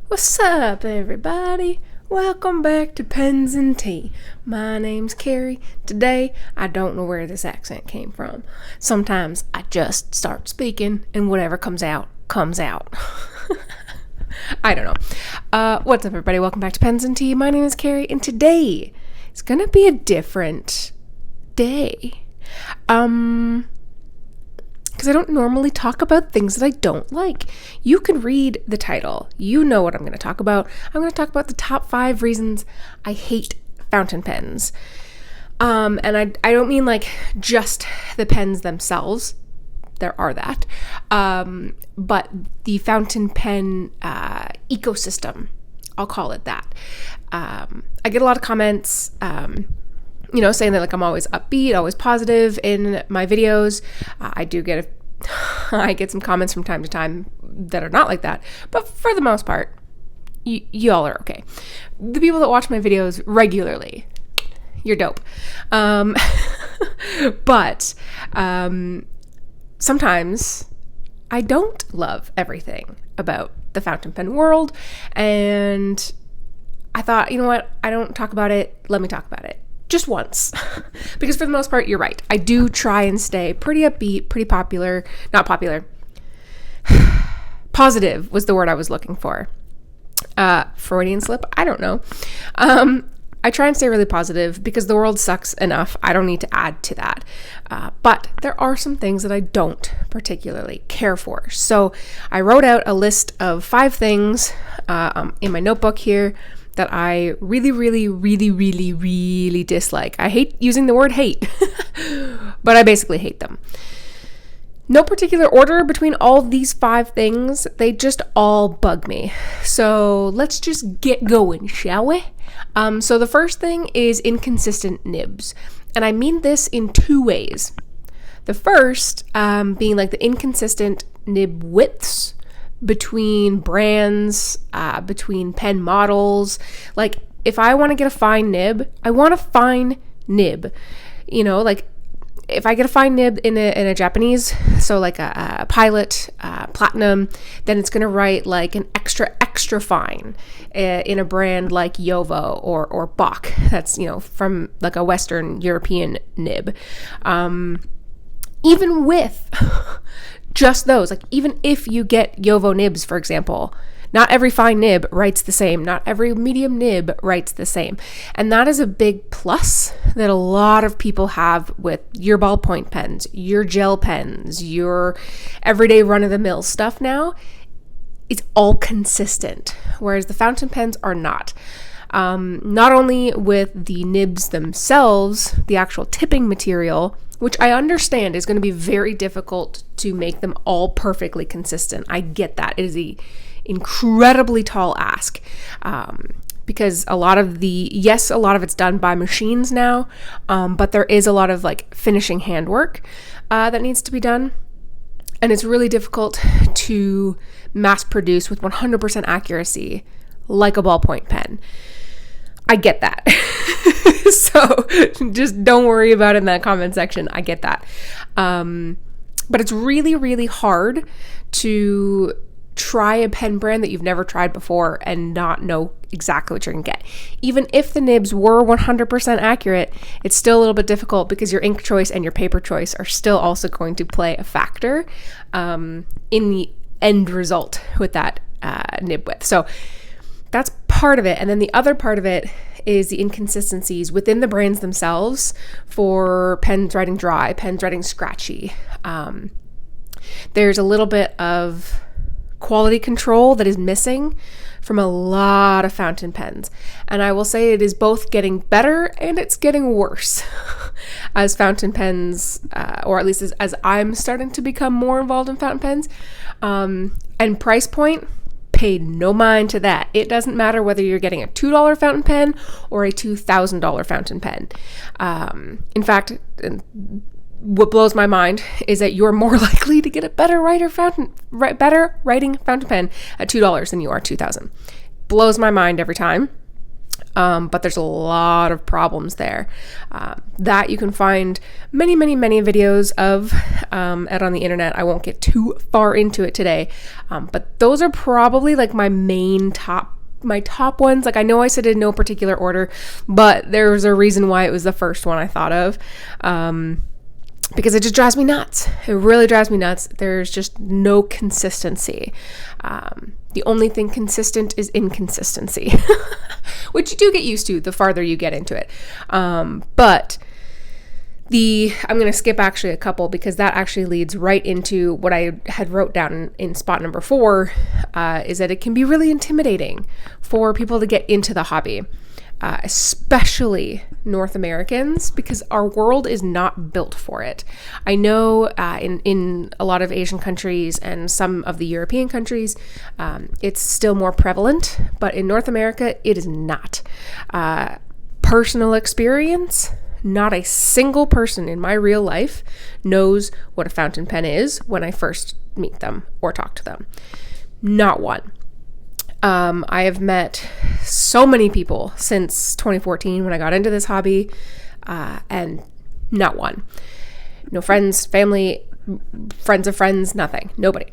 What's up, everybody? Welcome back to Pens and Tea. My name's Carrie. Today, I don't know where this accent came from. Sometimes I just start speaking and whatever comes out, comes out. I don't know. What's up, everybody? Welcome back to Pens and Tea. My name is Carrie, and today it's gonna be a different day. Because I don't normally talk about things that I don't like. You can read the title. You know what I'm going to talk about. I'm going to talk about the top 5 reasons I hate fountain pens. And I don't mean like just the pens themselves. There are that. But the fountain pen ecosystem. I'll call it that. I get a lot of comments saying that like I'm always upbeat, always positive in my videos. I get some comments from time to time that are not like that, but for the most part, y'all are okay. The people that watch my videos regularly, you're dope. But sometimes I don't love everything about the fountain pen world, and I thought, you know what? I don't talk about it. Let me talk about it. Just once. Because for the most part, you're right. I do try and stay pretty upbeat, pretty popular. Not popular. Positive was the word I was looking for. Freudian slip? I don't know. I try and stay really positive because the world sucks enough. I don't need to add to that. But there are some things that I don't particularly care for. So I wrote out a list of 5 things in my notebook here that I really, really, really, really, really dislike. I hate using the word hate, but I basically hate them. No particular order between all of these 5 things. They just all bug me. So let's just get going, shall we? So the first thing is inconsistent nibs. And I mean this in 2 ways. The first being like the inconsistent nib widths between brands, between pen models. Like if I want to get a fine nib, I want a fine nib. You know, like if I get a fine nib in a Japanese, so like a Pilot, Platinum, then it's going to write like an extra fine in a brand like Yovo or Bach. That's, from like a Western European nib. Even with just those, like even if you get Yovo nibs, for example, not every fine nib writes the same. Not every medium nib writes the same. And that is a big plus that a lot of people have with your ballpoint pens, your gel pens, your everyday run-of-the-mill stuff now. It's all consistent, whereas the fountain pens are not. Not only with the nibs themselves, the actual tipping material, which I understand is going to be very difficult to make them all perfectly consistent. I get that. It is an incredibly tall ask because a lot of it's done by machines now, but there is a lot of like finishing handwork that needs to be done. And it's really difficult to mass produce with 100% accuracy like a ballpoint pen. I get that. So just don't worry about it in that comment section. I get that. But it's really, really hard to try a pen brand that you've never tried before and not know exactly what you're going to get. Even if the nibs were 100% accurate, it's still a little bit difficult because your ink choice and your paper choice are still also going to play a factor in the end result with that nib width. So that's part of it. And then the other part of it is the inconsistencies within the brands themselves for pens writing dry, pens writing scratchy. There's a little bit of quality control that is missing from a lot of fountain pens. And I will say it is both getting better and it's getting worse as fountain pens, or at least as I'm starting to become more involved in fountain pens. And price point, paid no mind to that. It doesn't matter whether you're getting a $2 fountain pen or a $2,000 fountain pen. In fact, what blows my mind is that you're more likely to get a better writing fountain pen at $2 than you are $2,000. Blows my mind every time. But there's a lot of problems there that you can find many videos of out on the internet. I won't get too far into it today, but those are probably like my top ones. Like, I know I said in no particular order, but there's a reason why it was the first one I thought of, because it just drives me nuts. It really drives me nuts. There's just no consistency. The only thing consistent is inconsistency, which you do get used to the farther you get into it. But I'm going to skip actually a couple, because that actually leads right into what I had wrote down in spot number 4, is that it can be really intimidating for people to get into the hobby, especially North Americans, because our world is not built for it. I know in a lot of Asian countries and some of the European countries, it's still more prevalent, but in North America, it is not. Personal experience, not a single person in my real life knows what a fountain pen is when I first meet them or talk to them. Not one. I have met so many people since 2014 when I got into this hobby, and not one. No friends, family, friends of friends, nothing, nobody.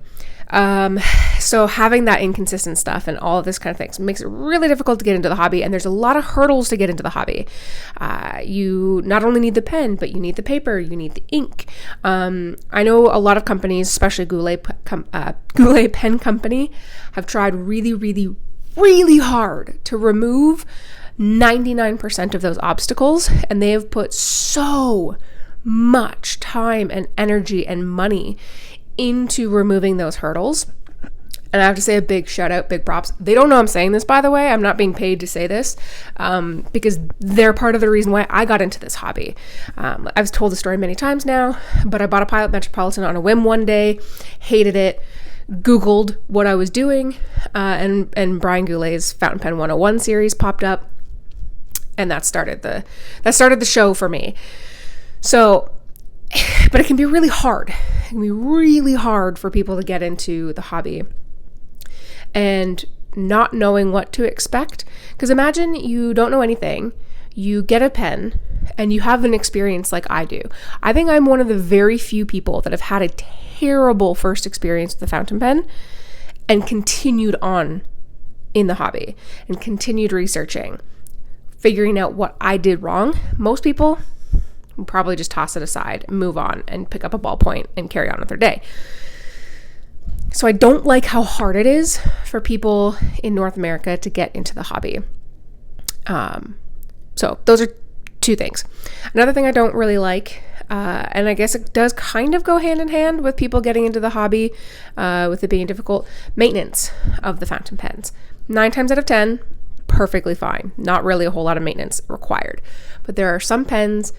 So having that inconsistent stuff and all of this kind of things makes it really difficult to get into the hobby. And there's a lot of hurdles to get into the hobby. You not only need the pen, but you need the paper, you need the ink. I know a lot of companies, especially Goulet Pen Company, have tried really hard to remove 99% of those obstacles. And they have put so much time and energy and money into removing those hurdles. And I have to say a big shout out, big props. They don't know I'm saying this, by the way. I'm not being paid to say this, because they're part of the reason why I got into this hobby. I've told the story many times now, but I bought a Pilot Metropolitan on a whim one day, hated it, Googled what I was doing, and Brian Goulet's Fountain Pen 101 series popped up, and that started the show for me. So, but it can be really hard. It can be really hard for people to get into the hobby and not knowing what to expect. Because imagine you don't know anything, you get a pen, and you have an experience like I do. I think I'm one of the very few people that have had a terrible first experience with the fountain pen and continued on in the hobby and continued researching, figuring out what I did wrong. Most people will probably just toss it aside, move on, and pick up a ballpoint and carry on with their day. So I don't like how hard it is for people in North America to get into the hobby. So those are two things. Another thing I don't really like, and I guess it does kind of go hand in hand with people getting into the hobby, with it being difficult, maintenance of the fountain pens. 9 times out of 10, perfectly fine. Not really a whole lot of maintenance required. But there are some pens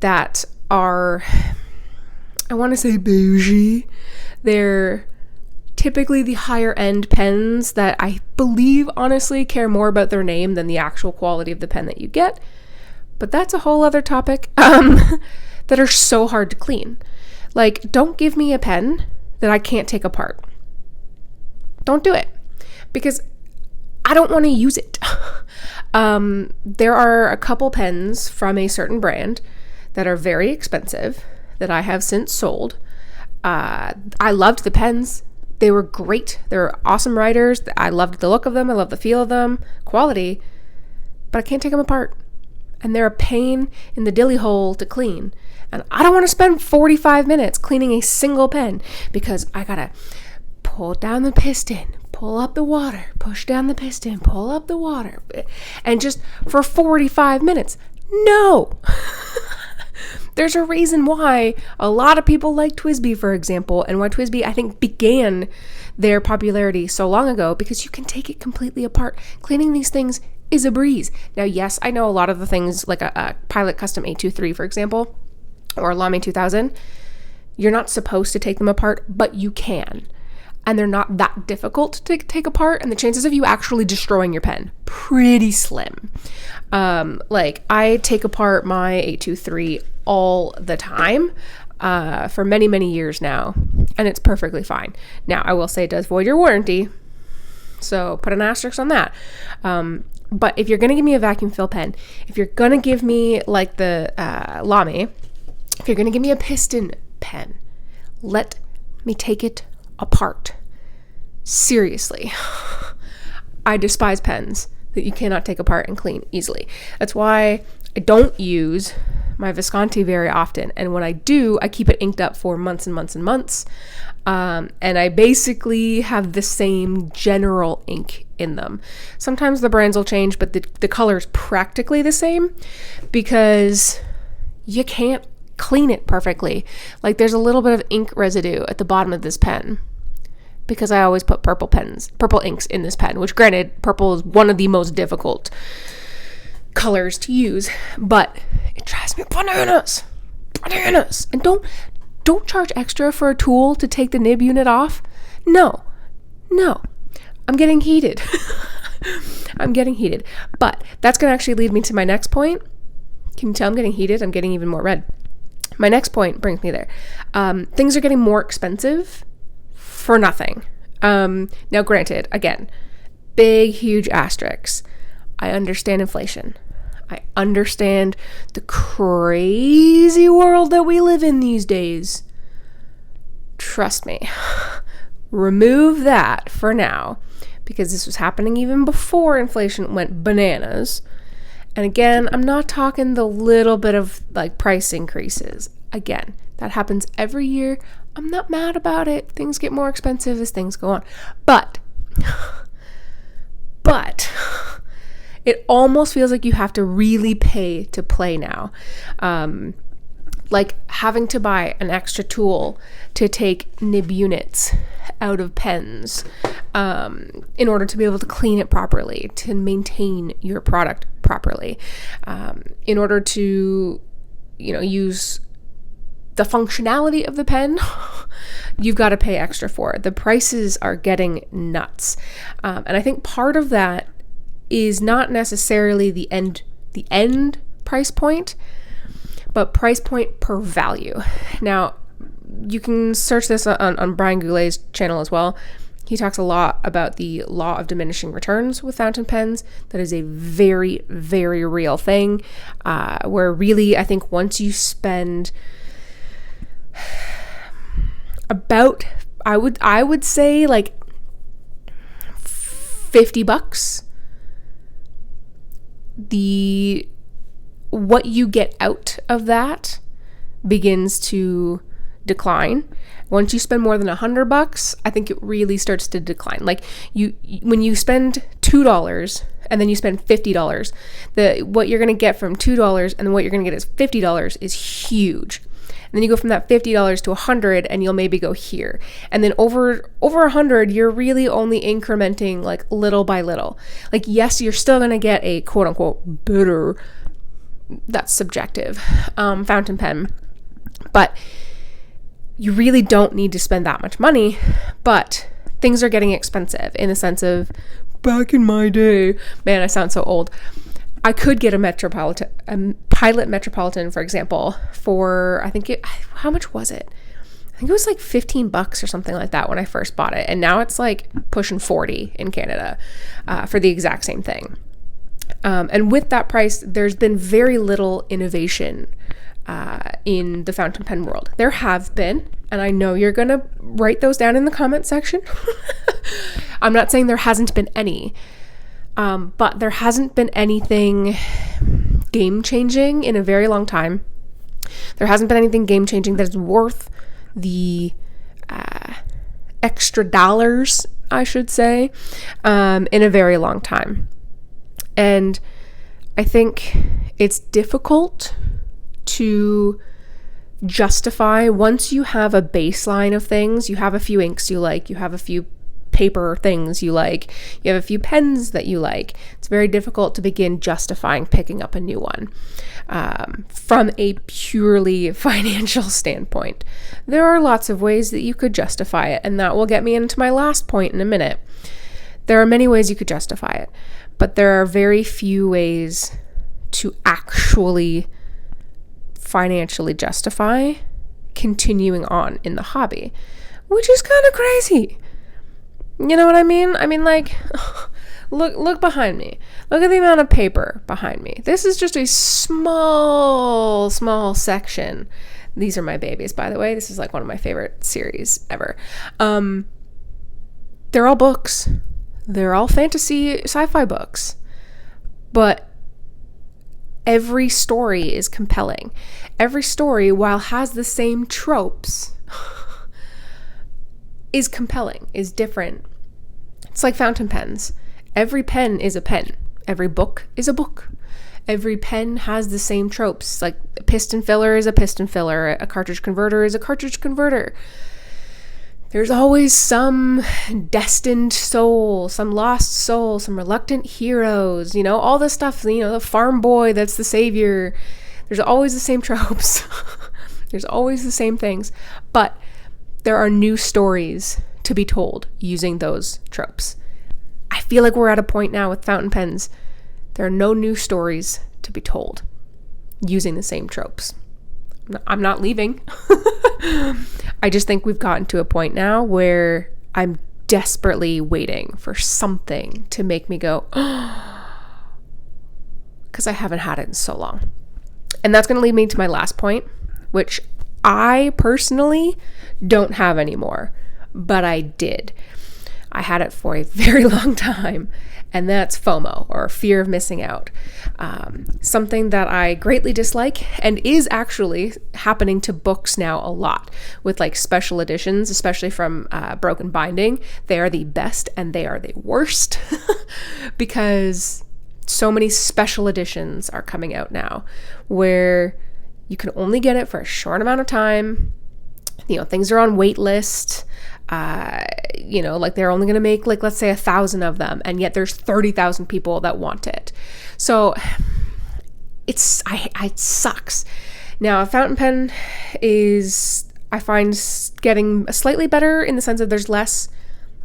that are, I want to say bougie. They're typically the higher end pens that I believe honestly care more about their name than the actual quality of the pen that you get. But that's a whole other topic, that are so hard to clean. Like, don't give me a pen that I can't take apart. Don't do it, because I don't want to use it. There are a couple pens from a certain brand that are very expensive that I have since sold. I loved the pens. They were great. They were awesome writers. I loved the look of them. I loved the feel of them, quality, but I can't take them apart. And they're a pain in the dilly hole to clean. And I don't want to spend 45 minutes cleaning a single pen, because I gotta pull down the piston, pull up the water, push down the piston, pull up the water, and just for 45 minutes. No! There's a reason why a lot of people like TWSBI, for example, and why TWSBI, I think, began their popularity so long ago, because you can take it completely apart. Cleaning these things is a breeze. Now, yes, I know a lot of the things, like a Pilot Custom 823, for example, or a Lamy 2000, you're not supposed to take them apart, but you can. And they're not that difficult to take apart, and the chances of you actually destroying your pen, pretty slim. Like, I take apart my 823 all the time, for many years now, and it's perfectly fine. Now, I will say it does void your warranty, So put an asterisk on that. But if you're going to give me a vacuum fill pen, if you're going to give me like the Lamy, if you're going to give me a piston pen, let me take it apart. Seriously. I despise pens that you cannot take apart and clean easily. That's why I don't use my Visconti very often. And when I do, I keep it inked up for months and months and months. And I basically have the same general ink in them. Sometimes the brands will change, but the color is practically the same because you can't clean it perfectly. Like there's a little bit of ink residue at the bottom of this pen because I always put purple inks in this pen, which granted, purple is one of the most difficult colors to use, but it drives me bananas. And don't charge extra for a tool to take the nib unit off. No, I'm getting heated. But that's going to actually lead me to my next point. Can you tell I'm getting heated? I'm getting even more red. My next point brings me there. Things are getting more expensive for nothing. Now, granted, again, big, huge asterisks. I understand inflation. I understand the crazy world that we live in these days. Trust me. Remove that for now, because this was happening even before inflation went bananas. And again, I'm not talking the little bit of like price increases. Again, that happens every year. I'm not mad about it. Things get more expensive as things go on. But it almost feels like you have to really pay to play now. Like having to buy an extra tool to take nib units out of pens in order to be able to clean it properly, to maintain your product properly, in order to, use the functionality of the pen, you've got to pay extra for it. The prices are getting nuts. And I think part of that is not necessarily the end price point, but price point per value. Now, you can search this on Brian Goulet's channel as well. He talks a lot about the law of diminishing returns with fountain pens. That is a very, very real thing, where really, I think once you spend about, I would say like $50, what you get out of that begins to decline. Once you spend more than $100, I think it really starts to decline. Like when you spend $2 and then you spend $50, what you're going to get from $2 and what you're going to get is $50 is huge. And then you go from that $50 to $100 and you'll maybe go here. And then over $100, you're really only incrementing like little by little. Like, yes, you're still going to get a quote unquote better, that's subjective, fountain pen, but you really don't need to spend that much money. But things are getting expensive in the sense of back in my day, man, I sound so old. I could get a Pilot Metropolitan, for example, for, how much was it? I think it was like $15 or something like that when I first bought it. And now it's like pushing 40 in Canada for the exact same thing. And with that price, there's been very little innovation in the fountain pen world. There have been, and I know you're going to write those down in the comment section. I'm not saying there hasn't been any. But there hasn't been anything game-changing in a very long time. There hasn't been anything game-changing that is worth the extra dollars, I should say, in a very long time. And I think it's difficult to justify once you have a baseline of things. You have a few inks you like, you have a few paper things you like, you have a few pens that you like. It's very difficult to begin justifying picking up a new one from a purely financial standpoint. There are lots of ways that you could justify it, and that will get me into my last point in a minute. There are many ways you could justify it, but there are very few ways to actually financially justify continuing on in the hobby, which is kind of crazy. You know what I mean? I mean, like, look behind me. Look at the amount of paper behind me. This is just a small section. These are my babies, by the way. This is like one of my favorite series ever. They're all books. They're all fantasy sci-fi books. But every story is compelling. Every story, while has the same tropes, is compelling, is different. It's like fountain pens. Every pen is a pen. Every book is a book. Every pen has the same tropes. Like a piston filler is a piston filler. A cartridge converter is a cartridge converter. There's always some destined soul, some lost soul, some reluctant heroes, you know, all this stuff, you know, the farm boy that's the savior. There's always the same tropes. There's always the same things. But there are new stories to be told using those tropes. I feel like we're at a point now with fountain pens. There are no new stories to be told using the same tropes. I'm not leaving. I just think we've gotten to a point now where I'm desperately waiting for something to make me go, because I haven't had it in so long. And that's going to lead me to my last point, which I personally don't have anymore, but I did. I had it for a very long time, and that's FOMO, or fear of missing out. Something that I greatly dislike and is actually happening to books now a lot with like special editions, especially from Broken Binding. They are the best and they are the worst because so many special editions are coming out now where you can only get it for a short amount of time. You know, things are on wait list. You know, like they're only going to make like, let's say 1,000 of them, and yet there's 30,000 people that want it. So it sucks. Now, a fountain pen is, I find, getting slightly better in the sense that there's less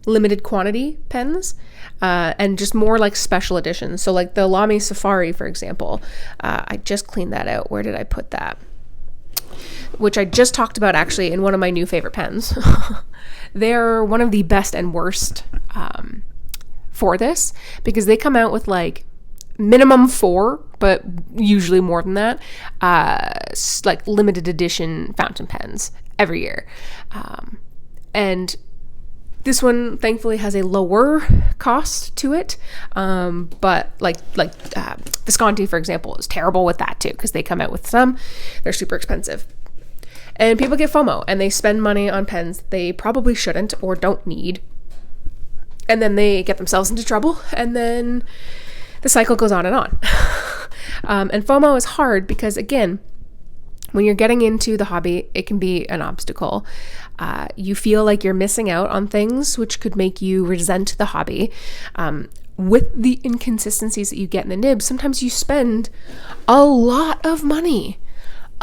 limited quantity pens, and just more like special editions. So like the Lamy Safari, for example, I just cleaned that out. Where did I put that? Which I just talked about actually in one of my new favorite pens. They're one of the best and worst for this, because they come out with like minimum 4, but usually more than that, like limited edition fountain pens every year. And this one thankfully has a lower cost to it, but like Visconti, for example, is terrible with that too, because they come out with some, they're super expensive. And people get FOMO and they spend money on pens they probably shouldn't or don't need. And then they get themselves into trouble, and then the cycle goes on and on. And FOMO is hard because, again, when you're getting into the hobby, it can be an obstacle. You feel like you're missing out on things which could make you resent the hobby. With the inconsistencies that you get in the nibs, sometimes you spend a lot of money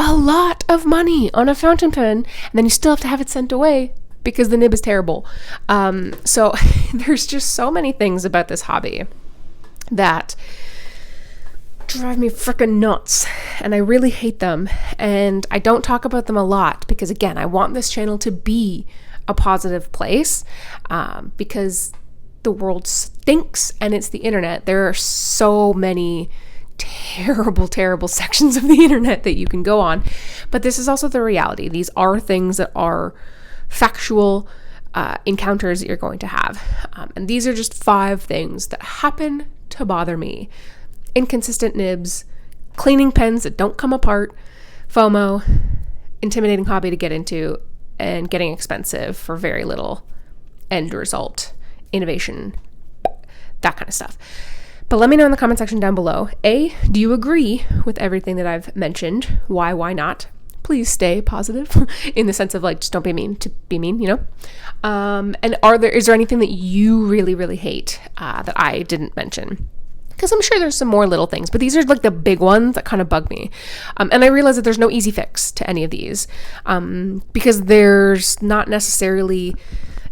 on a fountain pen, and then you still have to have it sent away because the nib is terrible. So there's just so many things about this hobby that drive me freaking nuts, and I really hate them, and I don't talk about them a lot because, again, I want this channel to be a positive place, because the world stinks and it's the internet. There are so many terrible sections of the internet that you can go on, but this is also the reality. These are things that are factual encounters that you're going to have, and these are just 5 things that happen to bother me: inconsistent nibs, cleaning pens that don't come apart, FOMO, intimidating hobby to get into, and getting expensive for very little end result, innovation, that kind of stuff. But let me know in the comment section down below. A, do you agree with everything that I've mentioned? Why not? Please stay positive in the sense of like, just don't be mean to be mean, you know? And is there anything that you really hate that I didn't mention? Because I'm sure there's some more little things, but these are like the big ones that kind of bug me. And I realize that there's no easy fix to any of these, because there's not necessarily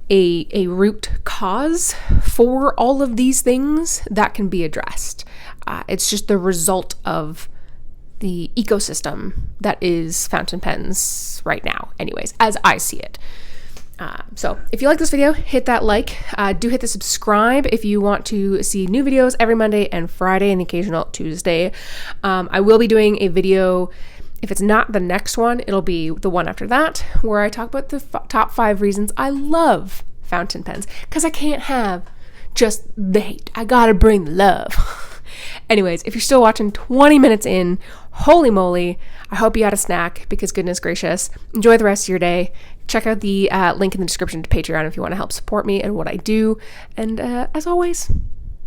a root cause for all of these things that can be addressed. It's just the result of the ecosystem that is fountain pens right now, anyways, as I see it. So if you like this video, hit that like. Do hit the subscribe if you want to see new videos every Monday and Friday and the occasional Tuesday. I will be doing a video. If it's not the next one, it'll be the one after that, where I talk about the top 5 reasons I love fountain pens, because I can't have just the hate. I gotta bring the love. Anyways, if you're still watching 20 minutes in, holy moly, I hope you had a snack, because goodness gracious, enjoy the rest of your day. Check out the link in the description to Patreon if you want to help support me and what I do. And as always,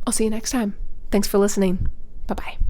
I'll see you next time. Thanks for listening. Bye-bye.